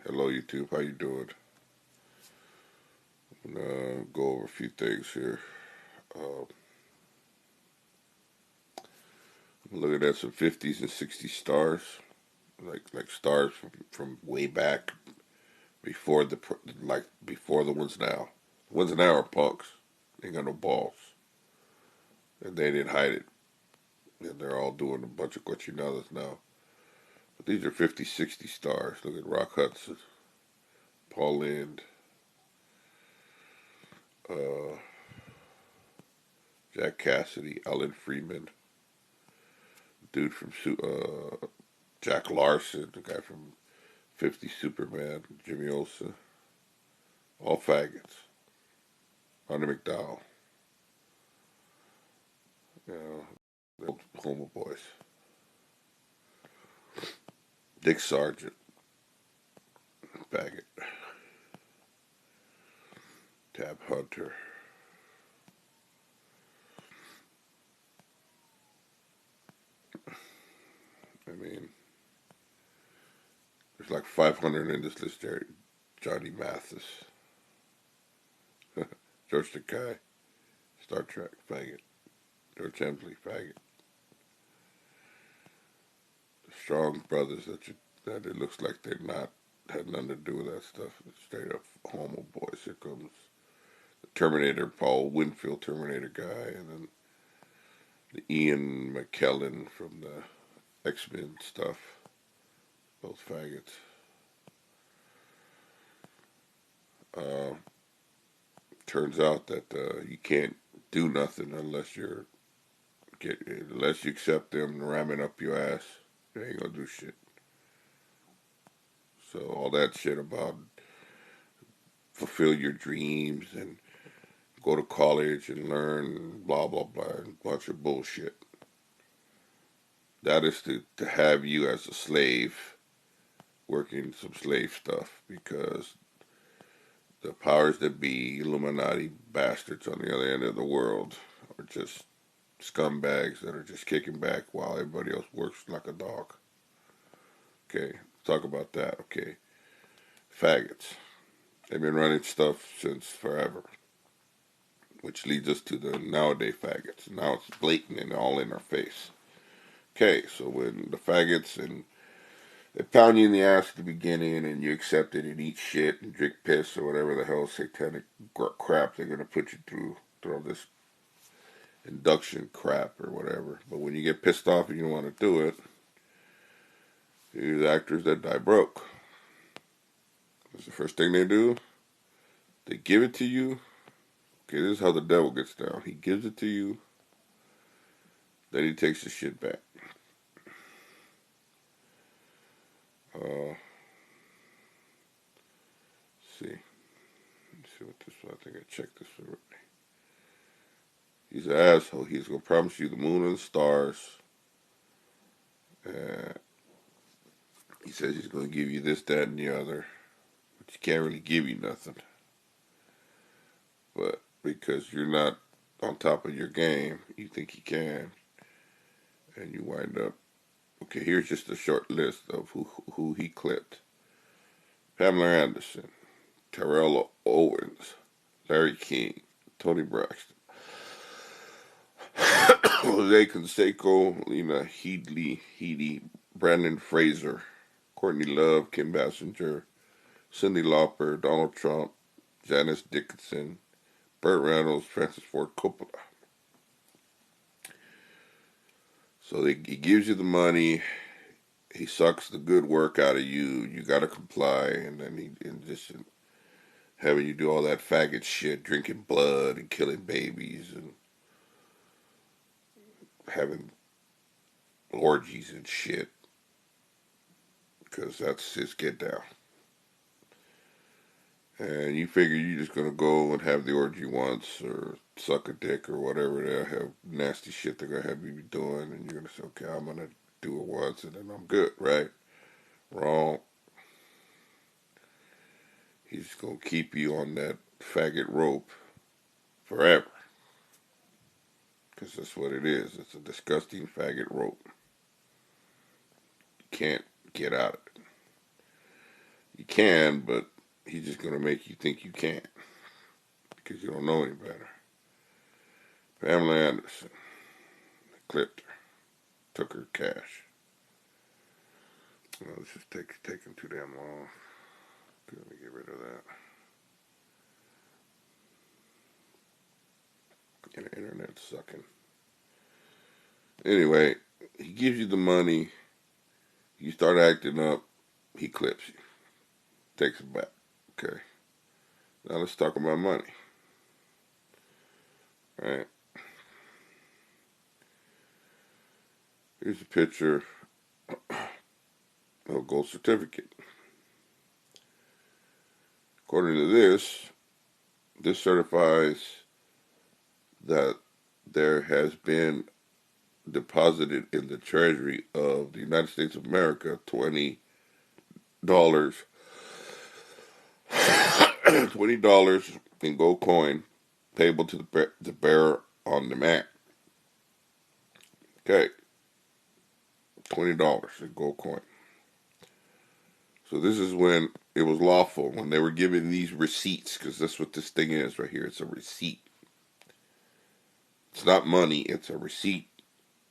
Hello YouTube, how you doing? I'm gonna go over a few things here. Uh, I'm looking at some 50s and 60s stars, like stars from way back before before the ones now. The ones now are punks. They ain't got no balls, and they didn't hide it. And they're all doing a bunch of cochinadas now. But these are 50, 60 stars. Look at Rock Hudson, Paul Lynde, uh, Jack Cassidy, Alan Freeman, dude from Jack Larson, the guy from 50 Superman, Jimmy Olsen, all faggots. Hunter McDowell, you know, the old homo boys. Dick Sargent, faggot. Tab Hunter. I mean, there's like 500 in this list there. Johnny Mathis, George Takei, Star Trek, faggot. George Hemsley, faggot. The Strong Brothers that it looks like they're not had nothing to do with that stuff. Straight up homo boys. Here comes the Terminator, Paul Winfield Terminator guy, and then the Ian McKellen from the X-Men stuff. Both faggots. Uh, Turns out that you can't do nothing unless you accept them ramming up your ass. They ain't gonna do shit. So all that shit about fulfill your dreams and go to college and learn blah blah blah, a bunch of bullshit. That is to have you as a slave working some slave stuff because the powers that be, Illuminati bastards on the other end of the world, are just scumbags that are just kicking back while everybody else works like a dog. Okay, talk about that. Okay, faggots. They've been running stuff since forever, which leads us to the nowadays faggots. Now it's blatant and all in our face. Okay, so when the faggots and they pound you in the ass at the beginning and you accept it and eat shit and drink piss or whatever the hell satanic crap they're going to put you through all this induction crap or whatever. But when you get pissed off and you don't want to do it, these actors that die broke. What's the first thing they do? They give it to you. Okay, this is how the devil gets down. He gives it to you, then he takes the shit back. Uh, see. Let's see what this one. I think I checked this already. He's an asshole. He's gonna promise you the moon and the stars. Uh, he says he's gonna give you this, that, and the other, but he can't really give you nothing. But because you're not on top of your game, you think he can, and you wind up. Okay, here's just a short list of who he clipped: Pamela Anderson, Terrell Owens, Larry King, Tony Braxton, Jose Canseco, Lena Headey, Brandon Fraser, Courtney Love, Kim Basinger, Cyndi Lauper, Donald Trump, Janice Dickinson, Burt Reynolds, Francis Ford Coppola. So he gives you the money. He sucks the good work out of you. You got to comply, and then in addition, having you do all that faggot shit, drinking blood and killing babies and having orgies and shit, because that's his get down. And you figure you're just gonna go and have the orgy once, or suck a dick, or whatever they have nasty shit they're gonna have you be doing, and you're gonna say, okay, I'm gonna do it once, and then I'm good, right? Wrong. He's gonna keep you on that faggot rope forever, because that's what it is. It's a disgusting faggot rope. You can't get out of it. can, but he's just going to make you think you can't because you don't know any better. Pamela Anderson, they clipped her, took her cash. Well, this is taking too damn long. Let me get rid of that. And the internet's sucking. Anyway, he gives you the money. You start acting up. He clips you. Takes it back. Okay. Now let's talk about money. All right. Here's a picture of a gold certificate. According to this certifies that there has been deposited in the Treasury of the United States of America $20 $20 in gold coin payable to the bearer on demand. Okay, $20 in gold coin. So this is when it was lawful, when they were given these receipts, because that's what this thing is right here. It's a receipt. It's not money, it's a receipt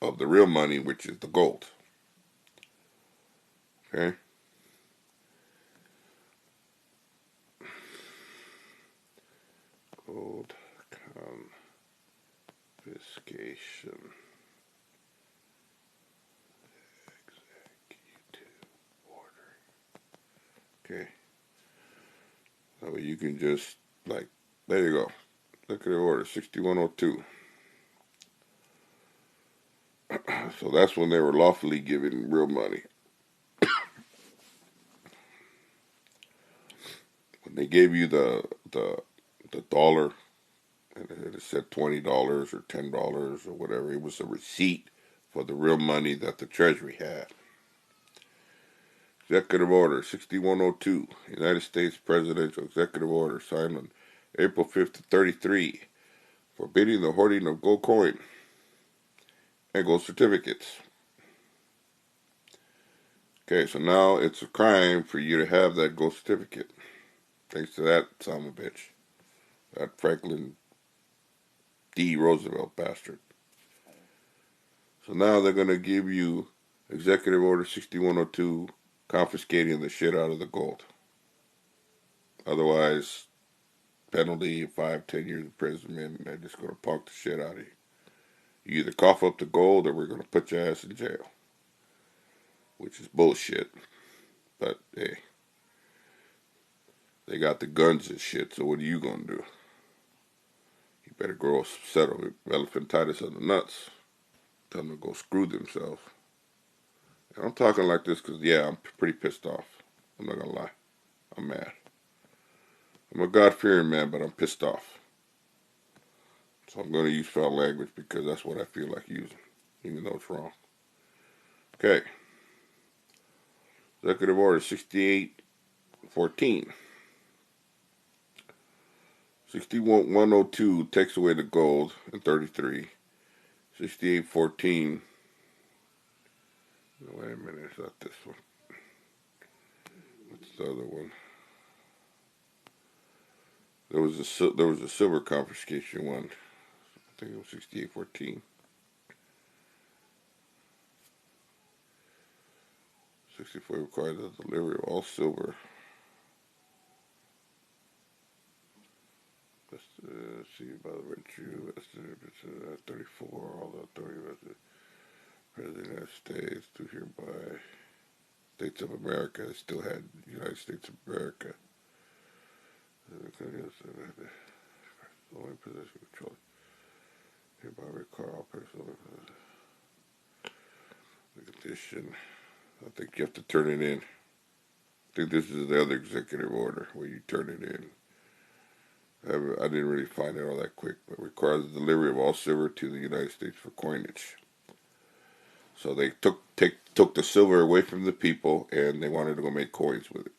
of the real money, which is the gold. Okay? Gold confiscation. Executive order. Okay. That way you can just, like, there you go. Look at the order, 6102. So that's when they were lawfully given real money. When they gave you the dollar, and it said $20 or $10 or whatever, it was a receipt for the real money that the Treasury had. Executive Order 6102, United States Presidential Executive Order signed on April 5th, 33, forbidding the hoarding of gold coin and gold certificates. Okay, so now it's a crime for you to have that gold certificate. Thanks to that son of a bitch. That Franklin D. Roosevelt bastard. So now they're going to give you Executive Order 6102 confiscating the shit out of the gold. Otherwise, penalty 5-10 years imprisonment, and they're just going to punk the shit out of you. You either cough up the gold or we're going to put your ass in jail. Which is bullshit. But hey, they got the guns and shit, so what are you going to do? You better grow a set of elephantitis on the nuts. Tell them to go screw themselves. And I'm talking like this because, yeah, I'm pretty pissed off. I'm not going to lie. I'm mad. I'm a God-fearing man, but I'm pissed off. So I'm going to use foul language because that's what I feel like using, even though it's wrong. Okay. Executive Order 6814. 6102 takes away the gold in 33. 6814. No, wait a minute, it's not this one. What's the other one? There was a silver confiscation one. I think it was 6814. 64 requires the delivery of all silver. Let's see by the virtue. 34. All the authority of the President of the United States to hereby States of America. It still had United States of America. Only possession control. Hereby require all personal the condition. I think you have to turn it in. I think this is the other executive order where you turn it in. I didn't really find it all that quick, but requires the delivery of all silver to the United States for coinage. So they took the silver away from the people, and they wanted to go make coins with it.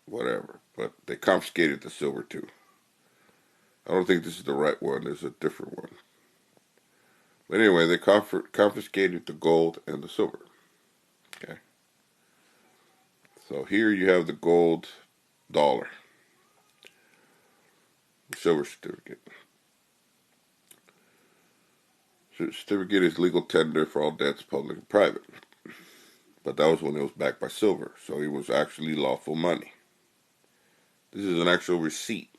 Whatever, but they confiscated the silver too. I don't think this is the right one. There's a different one. But anyway, they confiscated the gold and the silver. Okay. So here you have the gold dollar, silver certificate. Certificate is legal tender for all debts, public and private. But that was when it was backed by silver, so it was actually lawful money. This is an actual receipt.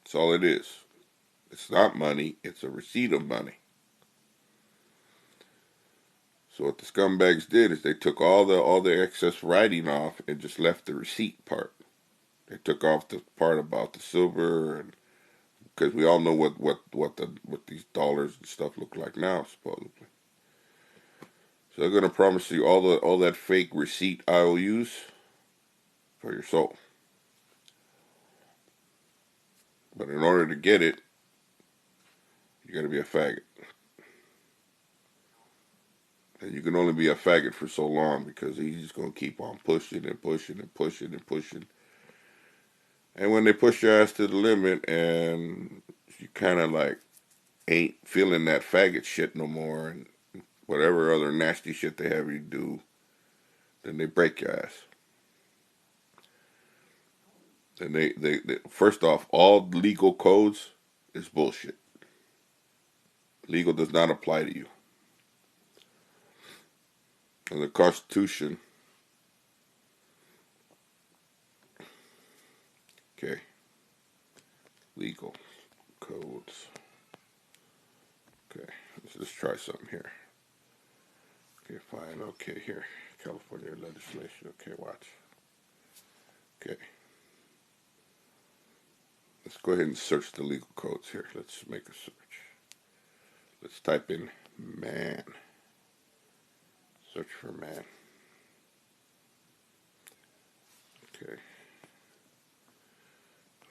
That's all it is. It's not money, it's a receipt of money. So what the scumbags did is they took all the excess writing off and just left the receipt part. They took off the part about the silver, and because we all know what these dollars and stuff look like now, supposedly. So they're gonna promise you all that fake receipt IOUs for your soul. But in order to get it, you gotta be a faggot. And you can only be a faggot for so long because he's just gonna keep on pushing and pushing and pushing and pushing. And when they push your ass to the limit and you kind of like ain't feeling that faggot shit no more and whatever other nasty shit they have you do, then they break your ass. And they first off, all legal codes is bullshit. Legal does not apply to you. And the Constitution, okay, legal codes. Okay, let's try something here. Okay, fine. Okay, here, California legislation. Okay, watch. Okay. Let's go ahead and search the legal codes here. Let's make a search. Let's type in man. Search for man. Okay.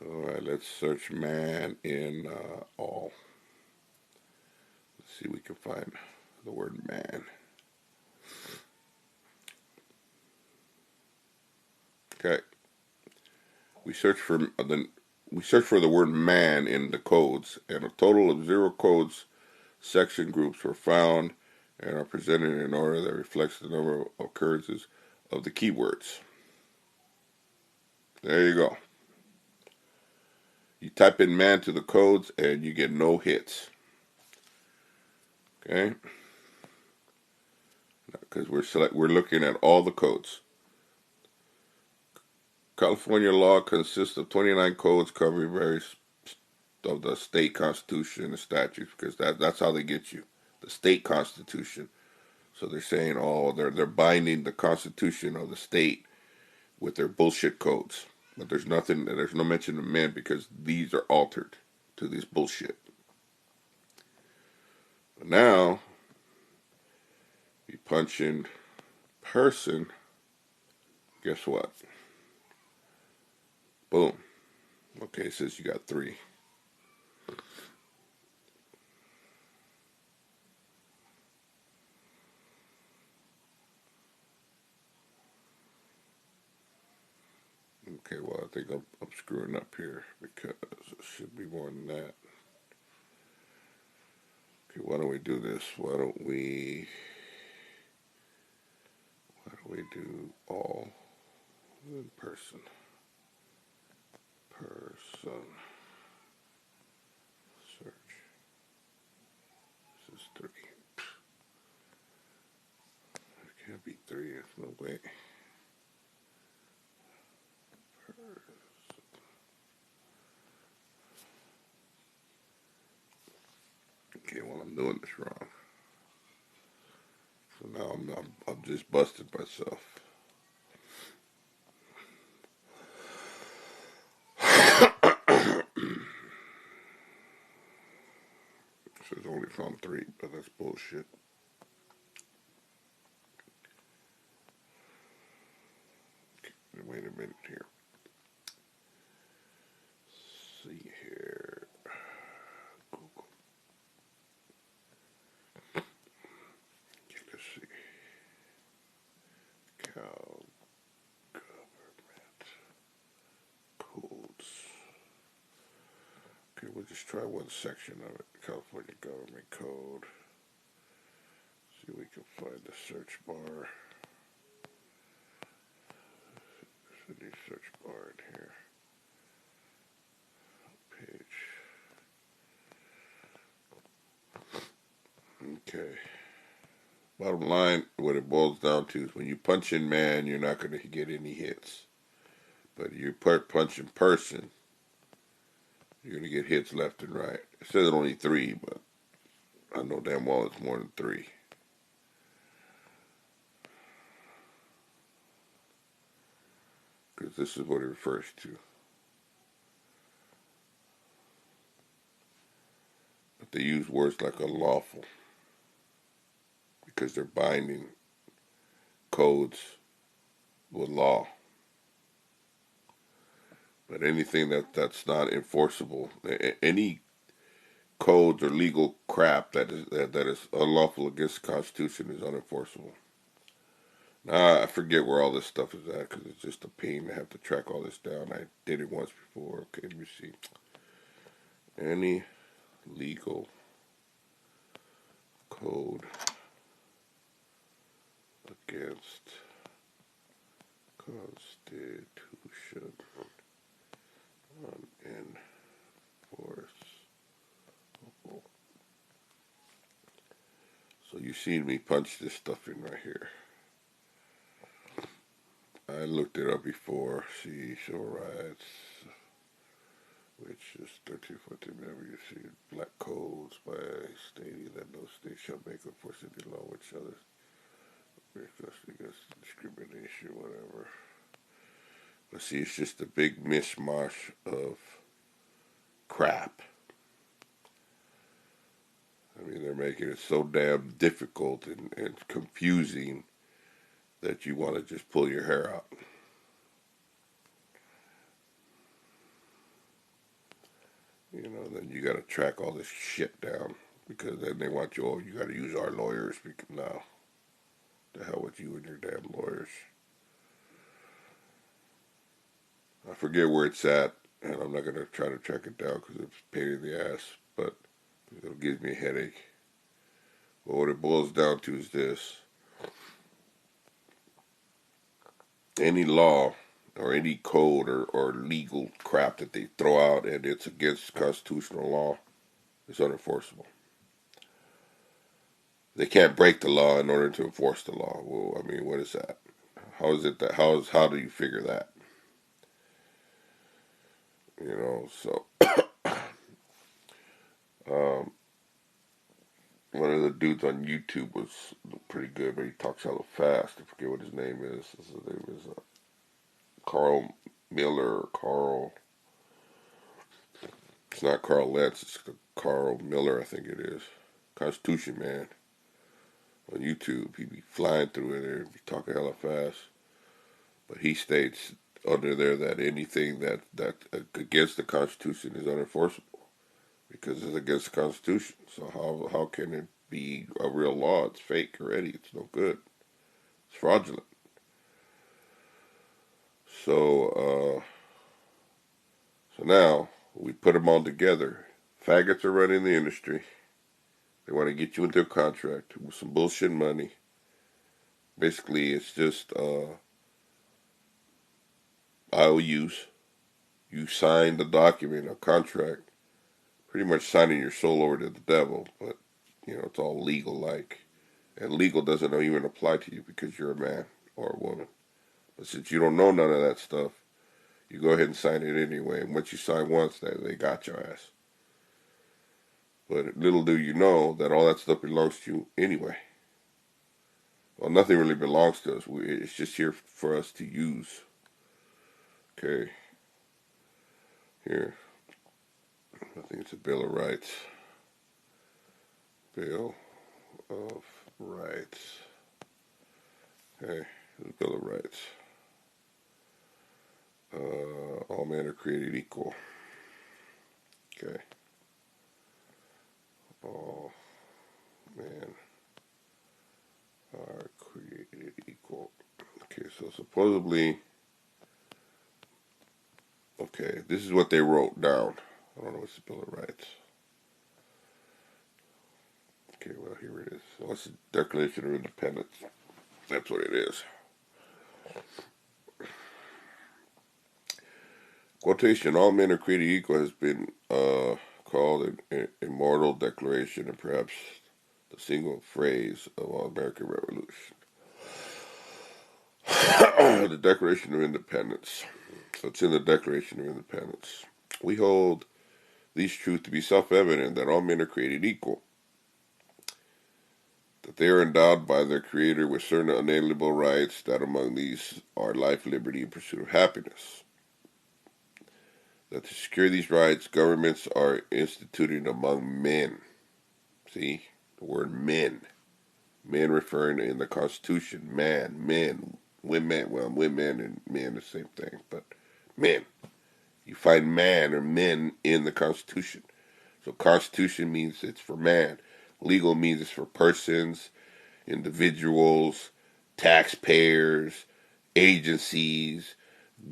Alright, let's search man in all. Let's see if we can find the word man. Okay. We search for the word man in the codes, and a total of 0 codes section groups were found and are presented in an order that reflects the number of occurrences of the keywords. There you go. You type in man to the codes and you get no hits. Okay? Because we're looking at all the codes. California law consists of 29 codes covering various of the state constitution and statutes, because that's how they get you. The state constitution. So they're saying, oh, they're binding the constitution of the state with their bullshit codes. But there's no mention of men because these are altered to this bullshit. But now, you punch in person, guess what? Boom. Okay, it says you got 3. Okay, well, I think I'm screwing up here because it should be more than that. Okay, why don't we do this? Why don't we do all in person? Person. Search. This is 3. It can't be 3. There's no way. Okay, well, I'm doing this wrong. So now I'm just busted myself. It says only found 3, but that's bullshit. Okay, wait a minute here. Let's see here. Google. Okay, let's see. Cal government codes. Okay, we'll just try one section of it. California government code. See if we can find the search bar. Bottom line, what it boils down to is when you punch in man, you're not going to get any hits. But you punch in person, you're going to get hits left and right. It says only 3, but I know damn well it's more than 3. Because this is what it refers to. But they use words like unlawful because they're binding codes with law. But anything that's not enforceable, any codes or legal crap that is unlawful against the Constitution is unenforceable. Now, I forget where all this stuff is at because it's just a pain to have to track all this down. I did it once before. Okay, let me see. Any legal code against Constitution unenforceable. So you've seen me punch this stuff in right here. I looked it up before. See, civil rights, which is 1314. Whenever you see black codes by stating that no state shall make or enforce any law which others against discrimination, whatever. But see, it's just a big mishmash of crap. I mean, they're making it so damn difficult and confusing that you want to just pull your hair out. You know, then you got to track all this shit down because then they want you, oh, you got to use our lawyers. No, the hell with you and your damn lawyers. I forget where it's at, and I'm not going to try to track it down because it's a pain in the ass, but it'll give me a headache. But what it boils down to is this. Any law or any code or legal crap that they throw out and it's against constitutional law is unenforceable. They can't break the law in order to enforce the law. Well, I mean, what is that? How is it that how do you figure that? You know, so one of the dudes on YouTube was pretty good, but he talks hella fast. I forget what his name is. His name is Carl Miller or Carl. It's not Carl Lentz. It's Carl Miller, I think it is. Constitution Man on YouTube. He be flying through it and be talking hella fast. But he states under there that anything that against the Constitution is unenforceable because it's against the Constitution. So how can it be a real law? It's fake already. It's no good. It's fraudulent. So now we put them all together. Faggots are running the industry. They want to get you into a contract with some bullshit money. Basically, it's just IOUs. You sign the document, a contract, pretty much signing your soul over to the devil. But, you know, it's all legal-like. And legal doesn't even apply to you because you're a man or a woman. But since you don't know none of that stuff, you go ahead and sign it anyway. And once you sign once, they got your ass. But little do you know that all that stuff belongs to you anyway. Well, nothing really belongs to us. It's just here for us to use. Okay. Here. I think it's a Bill of Rights. Bill of Rights. Okay. The Bill of Rights. All men are created equal. Okay. All men are created equal. Okay, so supposedly, okay, this is what they wrote down. I don't know what's the Bill of Rights. Okay, well, here it is. What's the Declaration of Independence? That's what it is. Quotation, all men are created equal has been called an immortal declaration and perhaps the single phrase of all American Revolution. The Declaration of Independence. So it's in the Declaration of Independence. We hold these truths to be self-evident, that all men are created equal, that they are endowed by their Creator with certain unalienable rights, that among these are life, liberty, and pursuit of happiness. That to secure these rights, governments are instituted among men. See, the word men. Men referring in the Constitution, man, men, women, well, women and men, the same thing, but men. You find man or men in the Constitution. So Constitution means it's for man. Legal means it's for persons, individuals, taxpayers, agencies,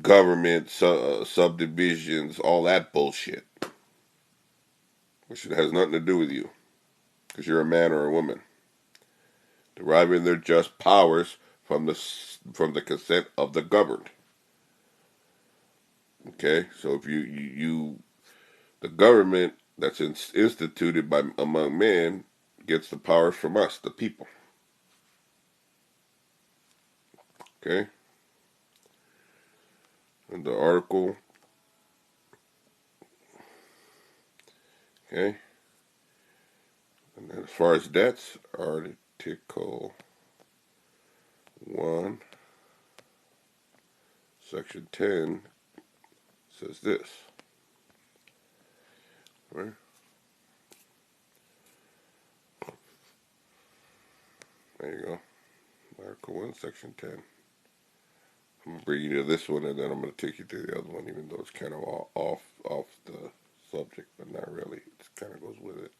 government, subdivisions, all that bullshit. Which has nothing to do with you, because you're a man or a woman. Deriving their just powers from the consent of the governed. Okay, so if the government that's instituted by among men gets the powers from us, the people. Okay, and the article. Okay, and then as far as debts, Article 1, Section 10 says this. Right? There you go. Article 1, Section 10. I'm going to bring you to this one, and then I'm going to take you to the other one, even though it's kind of off the subject, but not really. It kind of goes with it.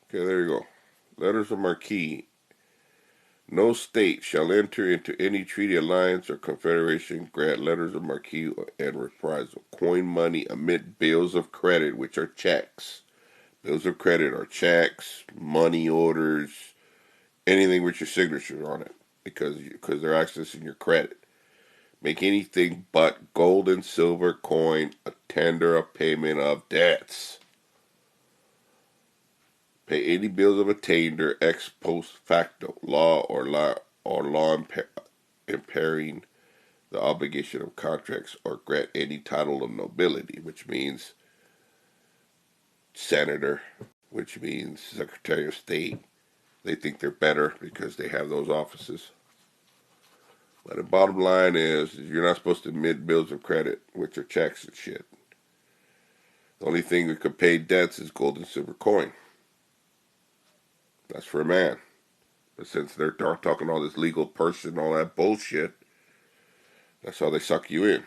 Okay, there you go. Letters of marque. No state shall enter into any treaty, alliance, or confederation, grant letters of marque and reprisal, coin money, emit bills of credit, which are checks. Bills of credit are checks, money orders, anything with your signature on it, because they're accessing your credit. Make anything but gold and silver coin a tender of payment of debts. Pay any bills of attainder ex post facto, law impairing the obligation of contracts, or grant any title of nobility, which means senator, which means secretary of state. They think they're better because they have those offices. But the bottom line is you're not supposed to emit bills of credit, which are checks and shit. The only thing that could pay debts is gold and silver coin. That's for a man. But since they're talking all this legal person, all that bullshit, that's how they suck you in.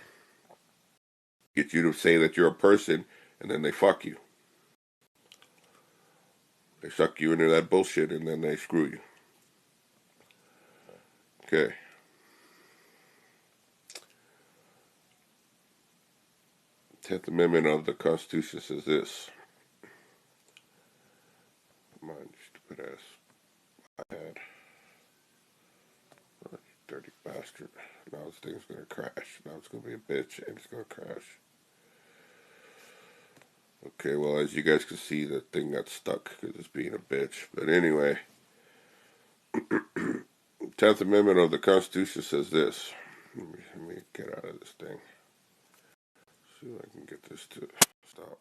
Get you to say that you're a person, and then they fuck you. They suck you into that bullshit, and then they screw you. Okay. 10th Amendment of the Constitution says this. Come on, you stupid ass iPad. Oh, you dirty bastard. Now this thing's gonna crash. Now it's gonna be a bitch, and it's gonna crash. Okay, well, as you guys can see, the thing got stuck because it's being a bitch. But anyway, 10th Amendment of the Constitution says this. Let me get out of this thing. See if I can get this to stop.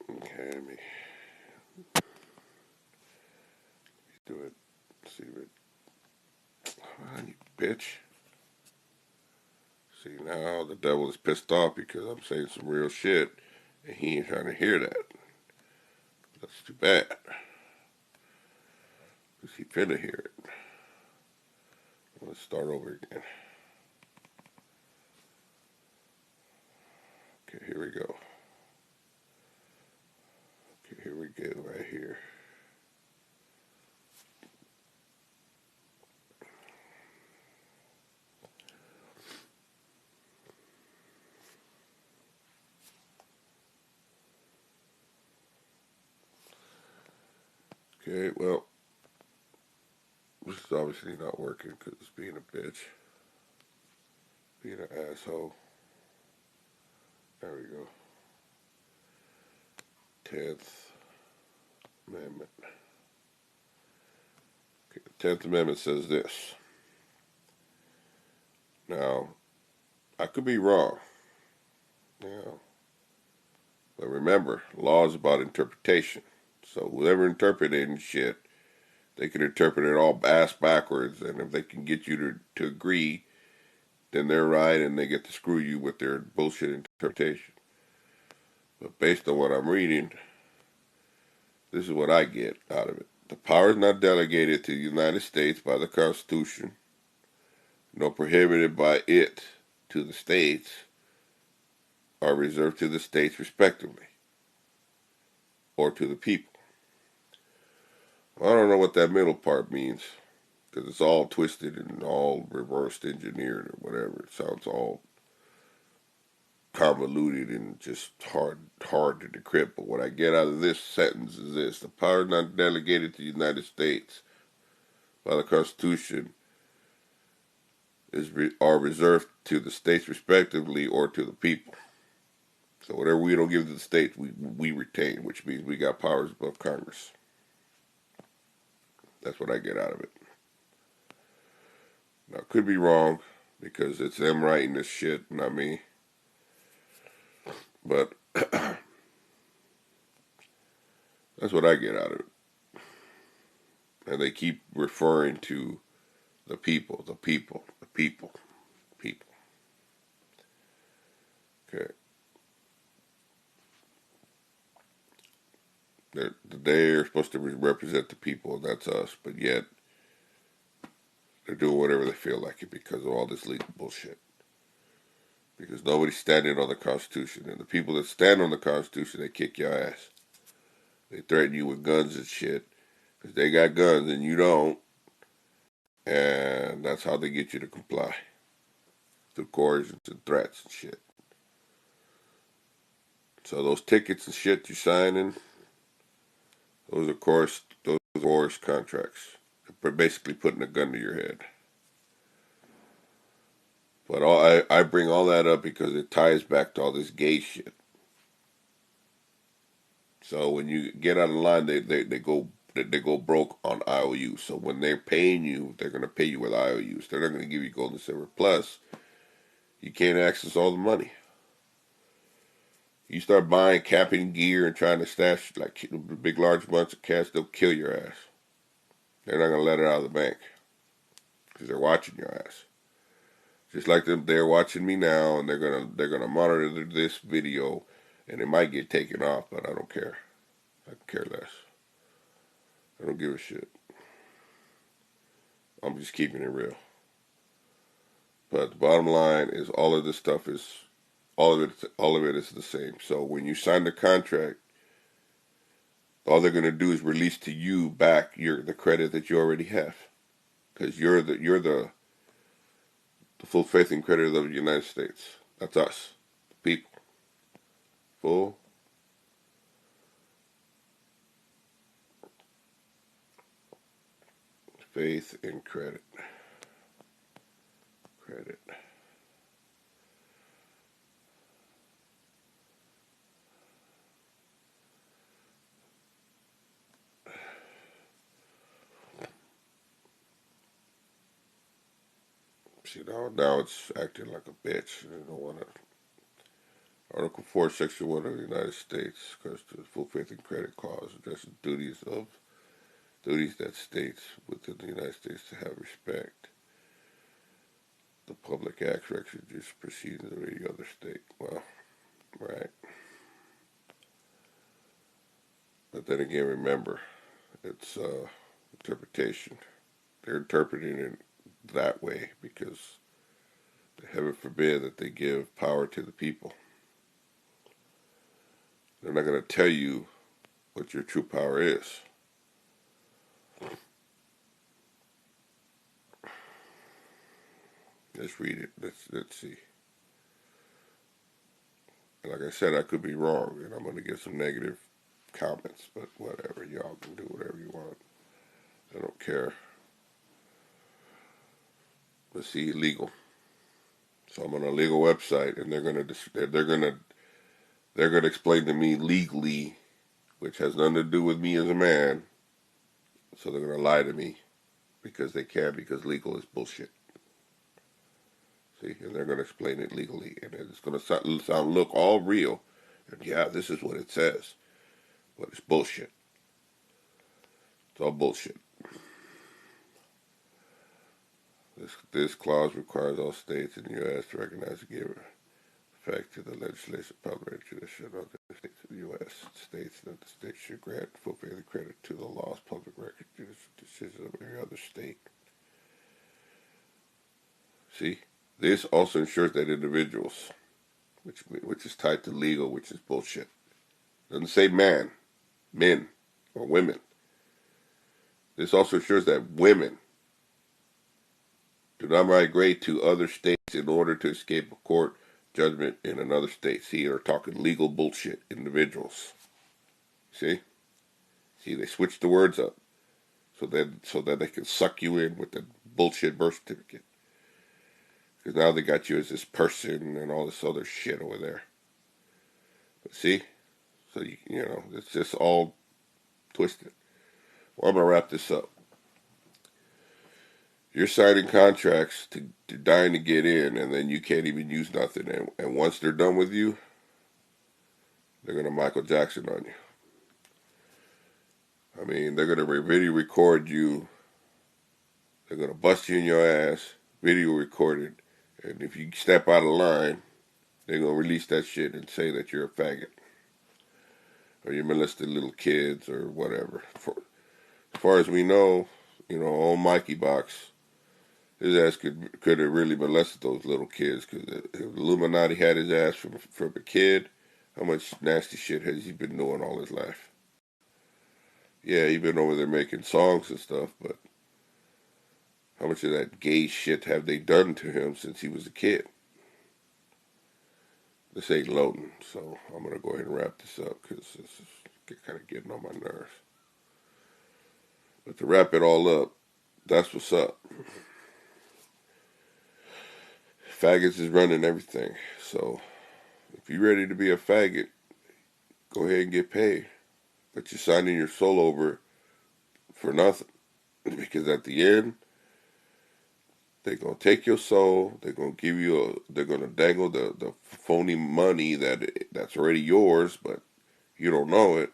Okay, let me do it. See if it. Come on, you bitch. See, now the devil is pissed off because I'm saying some real shit, and he ain't trying to hear that. That's too bad. Because he finna hear it. Let's start over again. Okay, here we go. Okay, here we go, right here. Okay, well, this is obviously not working because it's being a bitch. being an asshole. There we go. 10th Amendment. Okay, the 10th Amendment says this. Now, I could be wrong, you know, but remember, law is about interpretation. So whoever interpreting shit, they can interpret it all ass backwards, and if they can get you to agree, then they're right, and they get to screw you with their bullshit interpretation. But based on what I'm reading, this is what I get out of it. The power is not delegated to the United States by the Constitution, nor prohibited by it to the states, are reserved to the states respectively, or to the people. I don't know what that middle part means, because it's all twisted and all reversed engineered or whatever. It sounds all convoluted and just hard to decrypt. But what I get out of this sentence is this: the power is not delegated to the United States by the Constitution are reserved to the states respectively or to the people. So whatever we don't give to the states, we retain, which means we got powers above Congress. That's what I get out of it. Now, I could be wrong, because it's them writing this shit, not me. But that's what I get out of it. And they keep referring to the people, the people, the people, people. Okay. They're supposed to represent the people, and that's us, but yet they're doing whatever they feel like it because of all this legal bullshit. Because nobody's standing on the Constitution, and the people that stand on the Constitution, they kick your ass. They threaten you with guns and shit, because they got guns and you don't, and that's how they get you to comply. Through coercions and threats and shit. So those tickets and shit you're signing, those are coerced contracts. They're basically putting a gun to your head. But I bring all that up because it ties back to all this gay shit. So when you get out of line, they go broke on IOUs. So when they're paying you, they're going to pay you with IOUs. They're not going to give you gold and silver. Plus, you can't access all the money. You start buying camping gear and trying to stash like big large amounts of cash, they'll kill your ass. They're not going to let it out of the bank because they're watching your ass. Just like they're watching me now, and they're gonna monitor this video, and it might get taken off, but I don't care. I care less. I don't give a shit. I'm just keeping it real. But the bottom line is, all of it is the same. So when you sign the contract, all they're gonna do is release to you back the credit that you already have, because you're the full faith and credit of the United States. That's us, the people. Full faith and credit. Credit. See, now it's acting like a bitch. I don't want to. Article 4, Section 1 of the United States, Constitution, full faith and credit clause, addresses duties that states within the United States to have respect. The public acts, records, just proceedings of any other state. Well, right. But then again, remember, it's interpretation. They're interpreting it that way because, heaven forbid, that they give power to the people. They're not going to tell you what your true power is. Let's read it. Let's see. And like I said, I could be wrong, and I'm going to get some negative comments, but whatever. Y'all can do whatever you want. I don't care. Let's see, legal. So I'm on a legal website, and they're gonna explain to me legally, which has nothing to do with me as a man. So they're gonna lie to me because they can, because legal is bullshit. See, and they're gonna explain it legally, and it's gonna look all real. And yeah, this is what it says, but it's bullshit. It's all bullshit. This clause requires all states in the U.S. to recognize and give effect to the legislation, public tradition of the states of the U.S. States that the state should grant full faith credit to the laws, public record decisions of every other state. See, this also ensures that individuals, which is tied to legal, which is bullshit. It doesn't say man, men, or women. This also ensures that women do not migrate to other states in order to escape a court judgment in another state. See, they're talking legal bullshit, individuals. See? See, they switched the words up so that they can suck you in with the bullshit birth certificate. Because now they got you as this person and all this other shit over there. But see? So, you know, it's just all twisted. Well, I'm going to wrap this up. You're signing contracts to dying to get in, and then you can't even use nothing. And once they're done with you, they're going to Michael Jackson on you. I mean, they're going to video record you. They're going to bust you in your ass, video recorded. And if you step out of line, they're going to release that shit and say that you're a faggot. Or you molested little kids or whatever. As far as we know, you know, old Mikey Box, his ass could have really molested those little kids, because if Illuminati had his ass from a kid, how much nasty shit has he been doing all his life? Yeah, he been over there making songs and stuff, but how much of that gay shit have they done to him since he was a kid? This ain't loading, so I'm going to go ahead and wrap this up, because this is kind of getting on my nerves. But to wrap it all up, that's what's up. Faggots is running everything. So if you're ready to be a faggot, go ahead and get paid. But you're signing your soul over for nothing. Because at the end, they're going to take your soul. They're going to give you they're going to dangle the phony money that's already yours, but you don't know it.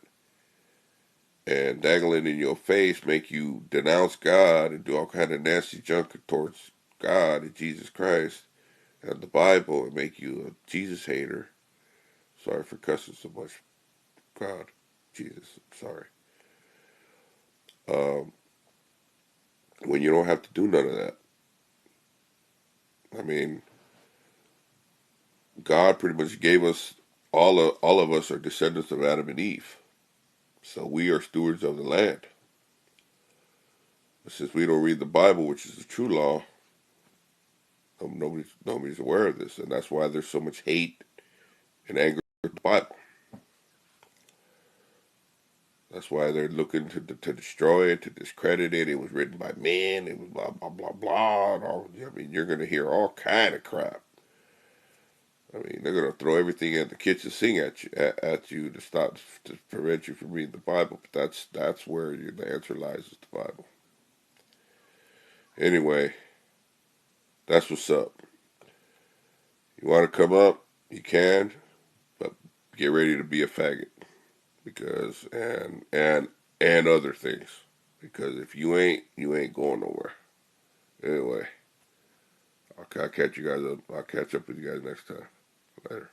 And dangle it in your face, make you denounce God and do all kind of nasty junk towards God and Jesus Christ and the Bible, and make you a Jesus hater. Sorry for cussing so much. God, Jesus, I'm sorry. When you don't have to do none of that. I mean, God pretty much gave us, all of us are descendants of Adam and Eve. So we are stewards of the land. But since we don't read the Bible, which is the true law, nobody's aware of this. And that's why there's so much hate and anger with the Bible. That's why they're looking to destroy it, to discredit it. It was written by men. It was blah, blah, blah, blah. And all, I mean, you're going to hear all kind of crap. I mean, they're going to throw everything at the kitchen sink at you to prevent you from reading the Bible. But that's where the answer lies, is the Bible. Anyway, that's what's up. You want to come up, you can, but get ready to be a faggot. Because and other things, because if you ain't going nowhere. Anyway, I'll catch you guys up. I'll catch up with you guys next time. Later.